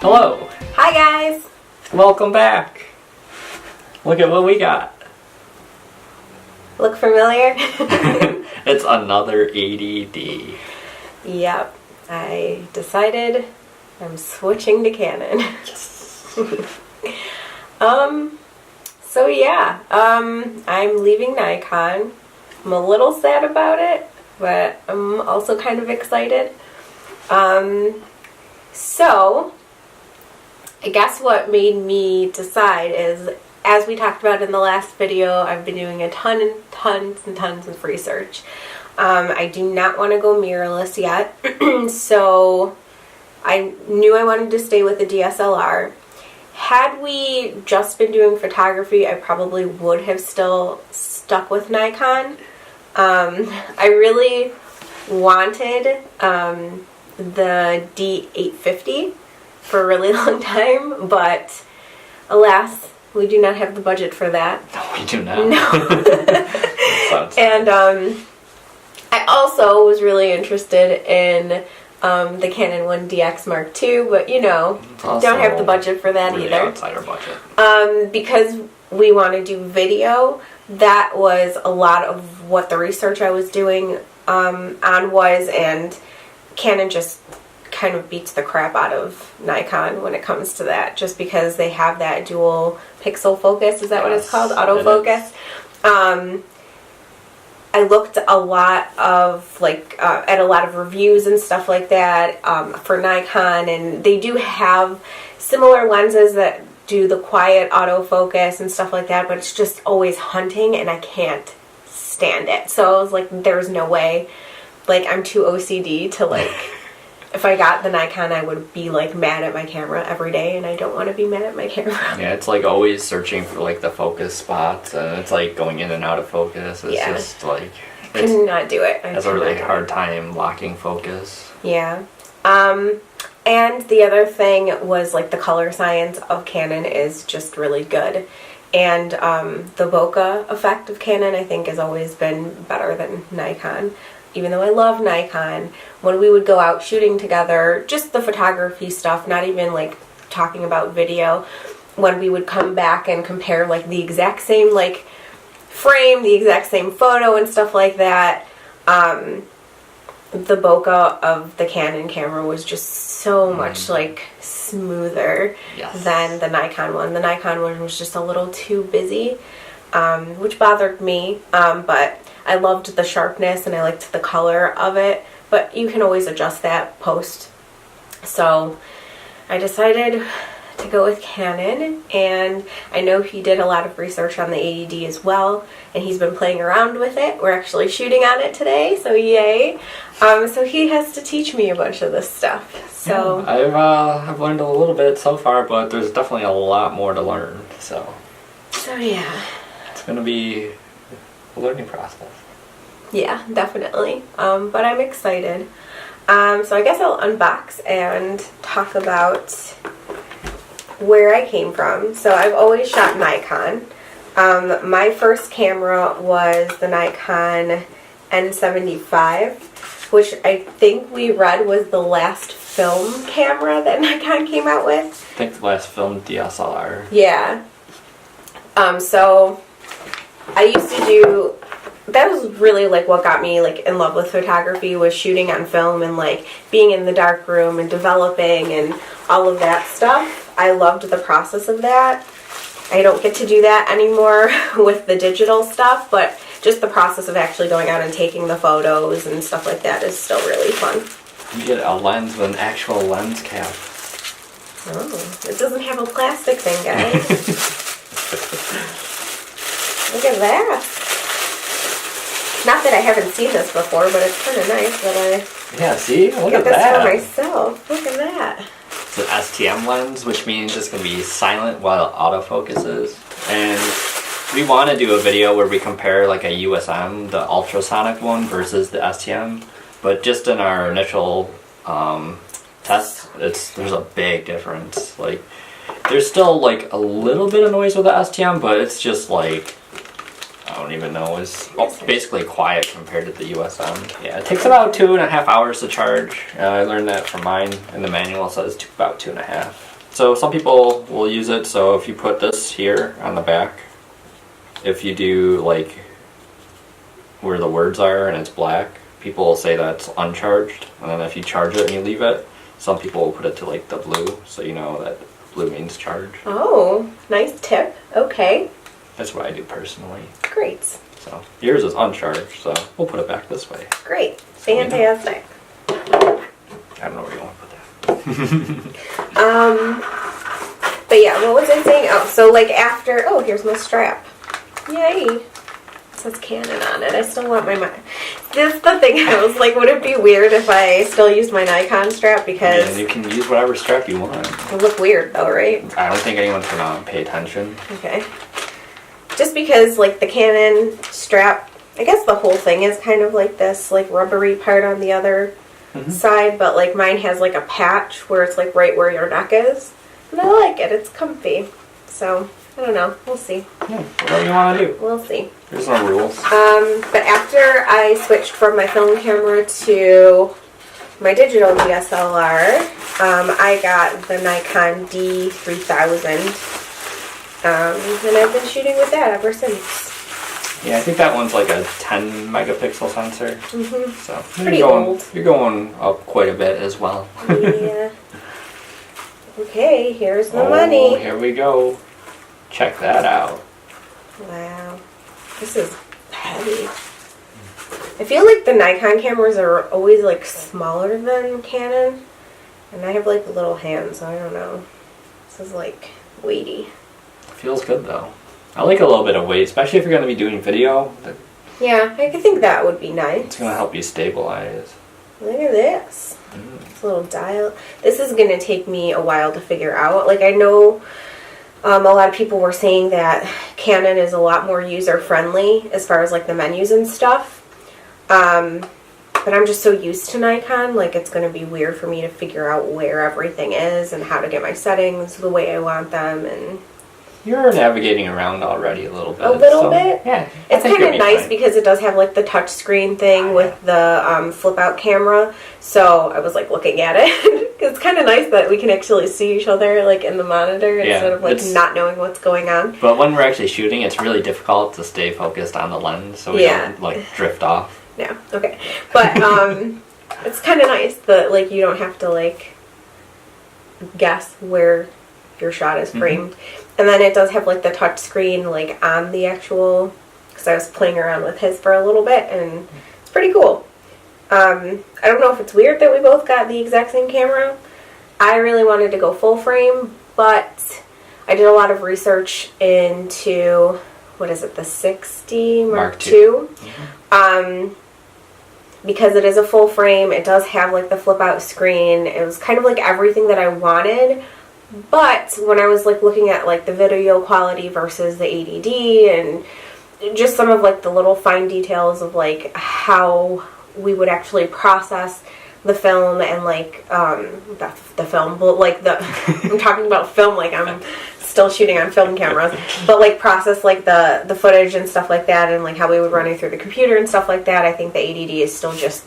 Hello! Hi guys! Welcome back! Look at what we got. Look familiar? It's another ADD. Yep. I decided I'm switching to Canon. Yes. So yeah, I'm leaving Nikon. I'm a little sad about it, but I'm also kind of excited. So I guess what made me decide is, as we talked about in the last video, I've been doing tons of research. I do not want to go mirrorless yet, so I knew I wanted to stay with the DSLR. Had we just been doing photography, I probably would have still stuck with Nikon. I really wanted the D850 for a really long time, but alas, we do not have the budget for that. No, we do not. No. And I also was really interested in the Canon 1DX Mark II, but you know, don't have the budget for that really either. Outside our budget. Because we want to do video, that was a lot of what the research I was doing on was, and Canon just kind of beats the crap out of Nikon when it comes to that, just because they have that dual pixel focus. Is that what it's called? Autofocus. I looked a lot of at a lot of reviews and stuff like that for Nikon, and they do have similar lenses that do the quiet autofocus and stuff like that, but it's just always hunting and I can't stand it. So I was like, there's no way. Like, I'm too OCD to if I got the Nikon, I would be like mad at my camera every day, and I don't want to be mad at my camera. Yeah, it's like always searching for like the focus spots, and it's like going in and out of focus. It's just like I cannot do it. It's a really hard time locking focus. Yeah. And the other thing was like the color science of Canon is just really good. And the bokeh effect of Canon, I think, has always been better than Nikon. Even though I love Nikon, when we would go out shooting together, just the photography stuff, not even like talking about video, when we would come back and compare like the exact same like frame, the exact same photo and stuff like that, the bokeh of the Canon camera was just so much like smoother than the Nikon one. The Nikon one was just a little too busy, which bothered me, but I loved the sharpness and I liked the color of it, but you can always adjust that post. So I decided to go with Canon, and I know he did a lot of research on the AED as well, and he's been playing around with it. We're actually shooting on it today, so yay. So he has to teach me a bunch of this stuff. So yeah, I've learned a little bit so far, but there's definitely a lot more to learn. So yeah, it's gonna be a learning process. Yeah, definitely. But I'm excited. So I guess I'll unbox and talk about where I came from. So I've always shot Nikon. My first camera was the Nikon N75, which I think we read was the last film camera that Nikon came out with. I think the last film DSLR. Yeah. So I used to do, that was really like what got me like in love with photography, was shooting on film and like being in the dark room and developing and all of that stuff. I loved the process of that. I don't get to do that anymore with the digital stuff, but just the process of actually going out and taking the photos and stuff like that is still really fun. You get a lens with an actual lens cap. Oh, it doesn't have a plastic thing, guys. Look at that. Not that I haven't seen this before, but it's kind of nice that I yeah, see? Look get at this that. for myself. Look at that. It's an STM lens, which means it's going to be silent while autofocus is. And we want to do a video where we compare like a USM, the ultrasonic one, versus the STM. But just in our initial test, there's a big difference. Like, there's still like a little bit of noise with the STM, but it's just like, I don't even know, it's basically quiet compared to the USM. Yeah, it takes about 2.5 hours to charge. I learned that from mine, and the manual says about 2.5. So some people will use it, so if you put this here on the back, if you do like where the words are and it's black, people will say that's uncharged, and then if you charge it and you leave it, some people will put it to like the blue, so you know that blue means charge. Oh, nice tip. Okay. That's what I do personally. Great. So yours is uncharged, so we'll put it back this way. Great. Fantastic. I don't know where you want to put that. But yeah, what was I saying? Oh, so like after, oh, here's my strap. Yay. It says Canon on it. I still want my, this is the thing, I was like, would it be weird if I still used my Nikon strap? Because yeah, you can use whatever strap you want. It look weird though, right? I don't think anyone's gonna pay attention. Okay. Just because like the Canon strap, I guess the whole thing is kind of like this like rubbery part on the other side, but like mine has like a patch where it's like right where your neck is, and I like it. It's comfy. So I don't know. We'll see. Yeah, whatever you want to do. We'll see. There's no rules. But after I switched from my film camera to my digital DSLR, I got the Nikon D3000, and I've been shooting with that ever since. Yeah, I think that one's like a 10 megapixel sensor. So Pretty old. You're going up quite a bit as well. Yeah. Okay, here's the money. Here we go. Check that out. Wow. This is heavy. I feel like the Nikon cameras are always like smaller than Canon. And I have like little hands, so I don't know. This is like weighty. Feels good though. I like a little bit of weight, especially if you're going to be doing video. Yeah, I think that would be nice. It's going to help you stabilize. Look at this. This little dial. This is going to take me a while to figure out. Like I know a lot of people were saying that Canon is a lot more user-friendly as far as like the menus and stuff. But I'm just so used to Nikon, like it's going to be weird for me to figure out where everything is and how to get my settings the way I want them. And you're navigating around already a little bit. A little bit? Yeah. It's kind of nice because it does have like the touch screen thing with the flip out camera. So I was like looking at it. It's kind of nice that we can actually see each other like in the monitor instead of like not knowing what's going on. But when we're actually shooting, it's really difficult to stay focused on the lens so we don't like drift off. Yeah, okay. But it's kind of nice that like you don't have to like guess where your shot is framed. And then it does have like the touch screen like on the actual, because I was playing around with his for a little bit and it's pretty cool. I don't know if it's weird that we both got the exact same camera. I really wanted to go full frame, but I did a lot of research into, what is it, the 60 Mark II. Because it is a full frame, it does have like the flip out screen. It was kind of like everything that I wanted. But when I was like looking at like the video quality versus the ADD and just some of like the little fine details of like how we would actually process the film and like the film, but like the I'm talking about film like I'm still shooting on film cameras, but like process like the footage and stuff like that and like how we would run it through the computer and stuff like that. I think the ADD is still just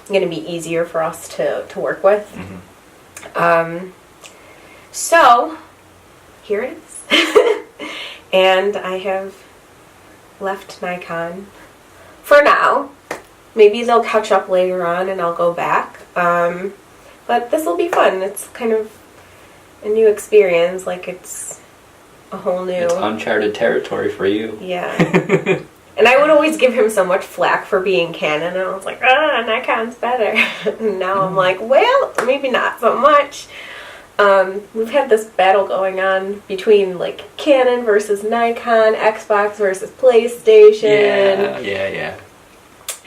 going to be easier for us to work with. So, here it is. And I have left Nikon for now. Maybe they'll catch up later on and I'll go back. But this will be fun. It's kind of a new experience. Like it's a whole new... It's uncharted territory for you. Yeah. And I would always give him so much flack for being Canon. And I was like, Nikon's better. And now I'm like, well, maybe not so much. We've had this battle going on between like Canon versus Nikon, Xbox versus PlayStation. Yeah.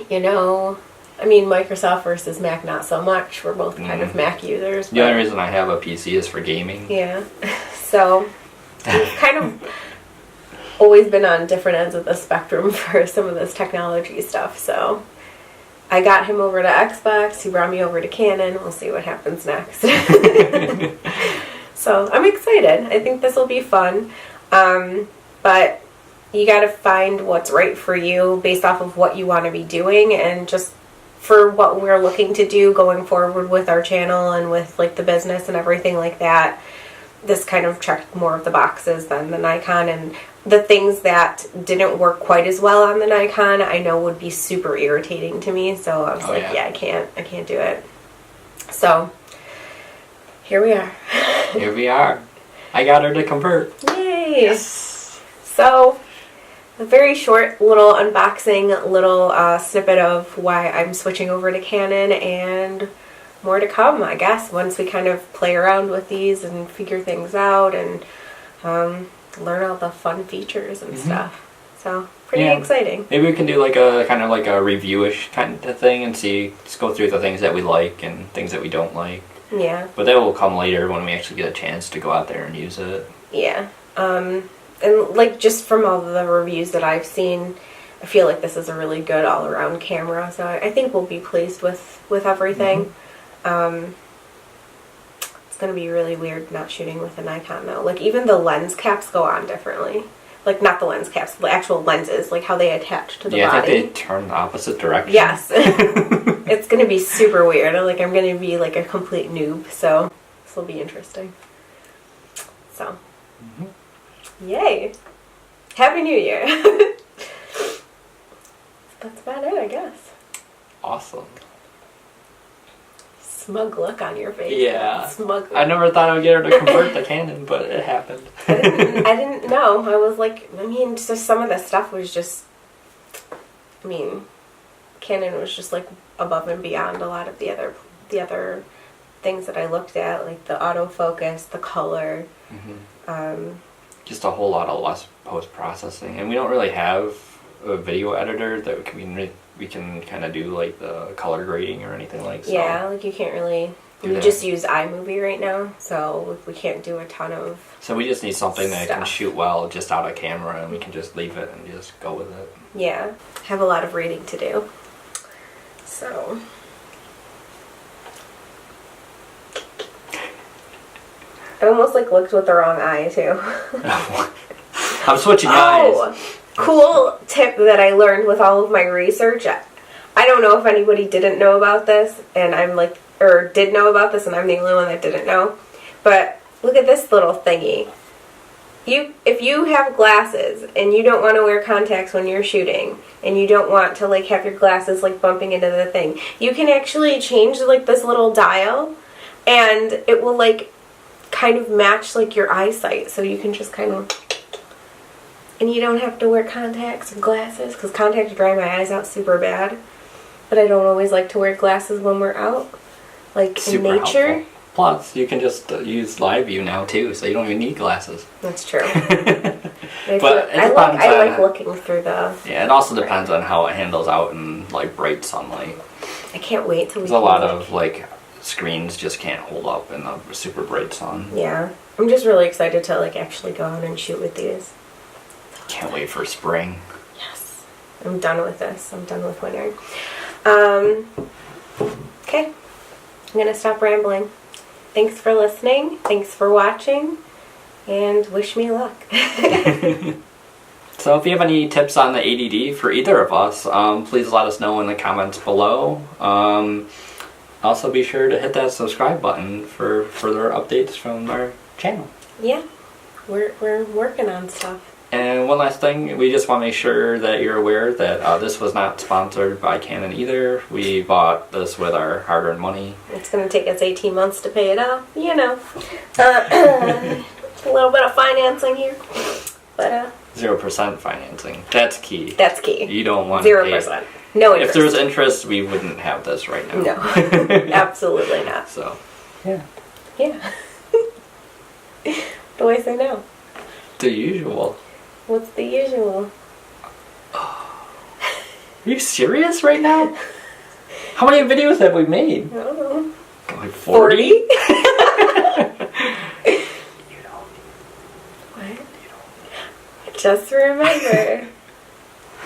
You know, I mean Microsoft versus Mac not so much. We're both kind of Mac users. The only reason I have a PC is for gaming. Yeah. So we've kind of always been on different ends of the spectrum for some of this technology stuff. So I got him over to Xbox, he brought me over to Canon, we'll see what happens next. So I'm excited. I think this will be fun. But you got to find what's right for you based off of what you want to be doing, and just for what we're looking to do going forward with our channel and with like the business and everything like that. this kind of checked more of the boxes than the Nikon, and the things that didn't work quite as well on the Nikon I know would be super irritating to me, so I was yeah, I can't do it. So here we are. Here we are. I got her to convert. Yay! Yes. So a very short little unboxing, little snippet of why I'm switching over to Canon, and more to come, I guess, once we kind of play around with these and figure things out and learn all the fun features and stuff. So pretty exciting. Maybe we can do like a kind of like a review-ish kind of thing and just go through the things that we like and things that we don't like. Yeah. But that will come later when we actually get a chance to go out there and use it. Yeah. And like just from all the reviews that I've seen, I feel like this is a really good all-around camera. So I think we'll be pleased with everything. It's going to be really weird not shooting with a Nikon though. Like even the lens caps go on differently. Like not the lens caps, the actual lenses, like how they attach to the body. Yeah, I think they turn the opposite direction. Yes. It's going to be super weird. Like I'm going to be like a complete noob, so this will be interesting. So, yay. Happy New Year. That's about it, I guess. Awesome. Smug look on your face. Yeah. Smug look. I never thought I would get her to convert the Canon, but it happened. I didn't know. I was like, I mean, just some of the stuff was just, I mean, Canon was just like above and beyond a lot of the other things that I looked at, like the autofocus, the color. Just a whole lot of less post-processing. And we don't really have a video editor that we can kind of do like the color grading or anything like that. Yeah, like you can't really. We just use iMovie right now, so we can't do a ton of. So we just need something that can shoot well just out of camera, and we can just leave it and just go with it. Yeah, have a lot of reading to do. So. I almost like looked with the wrong eye too. I'm switching eyes. Cool tip that I learned with all of my research. I don't know if anybody didn't know about this, and or did know about this, and I'm the only one that didn't know. But look at this little thingy. If you have glasses and you don't want to wear contacts when you're shooting, and you don't want to like have your glasses like bumping into the thing, you can actually change like this little dial, and it will like kind of match like your eyesight, so you can just kind of. And you don't have to wear contacts and glasses, because contacts dry my eyes out super bad. But I don't always like to wear glasses when we're out, like super in nature. Helpful. Plus, you can just use live view now too, so you don't even need glasses. That's true. But I like looking through the. Yeah, it also depends on how it handles out in like bright sunlight. I can't wait till. There's a lot of like screens just can't hold up in the super bright sun. Yeah, I'm just really excited to like actually go out and shoot with these. Can't wait for spring. Yes. I'm done with this. I'm done with winter. Okay. I'm going to stop rambling. Thanks for listening. Thanks for watching. And wish me luck. So if you have any tips on the ADD for either of us, please let us know in the comments below. Also be sure to hit that subscribe button for further updates from our channel. Yeah. We're working on stuff. And one last thing, we just want to make sure that you're aware that this was not sponsored by Canon either. We bought this with our hard-earned money. It's going to take us 18 months to pay it off, you know. A little bit of financing here. But 0% financing. That's key. That's key. You don't want 0%. No interest. If there was interest, we wouldn't have this right now. No, absolutely not. So, yeah. Yeah. What do I say now? The usual. What's the usual? Are you serious right now? How many videos have we made? I don't know. Like 40? You don't. What? You don't. Just remember.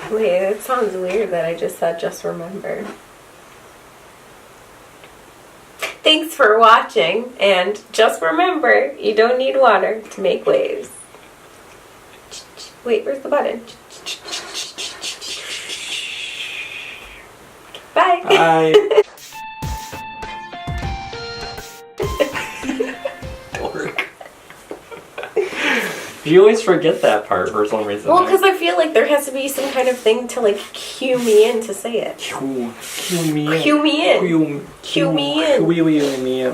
Wait, it sounds weird that I just said just remember. Thanks for watching, and just remember, you don't need water to make waves. Wait, where's the button? Bye. Bye. Dork. You always forget that part for some reason. Well, because I feel like there has to be some kind of thing to like cue me in to say it. Cue me in. Cue me in. Cue Cue me in. Cue me in.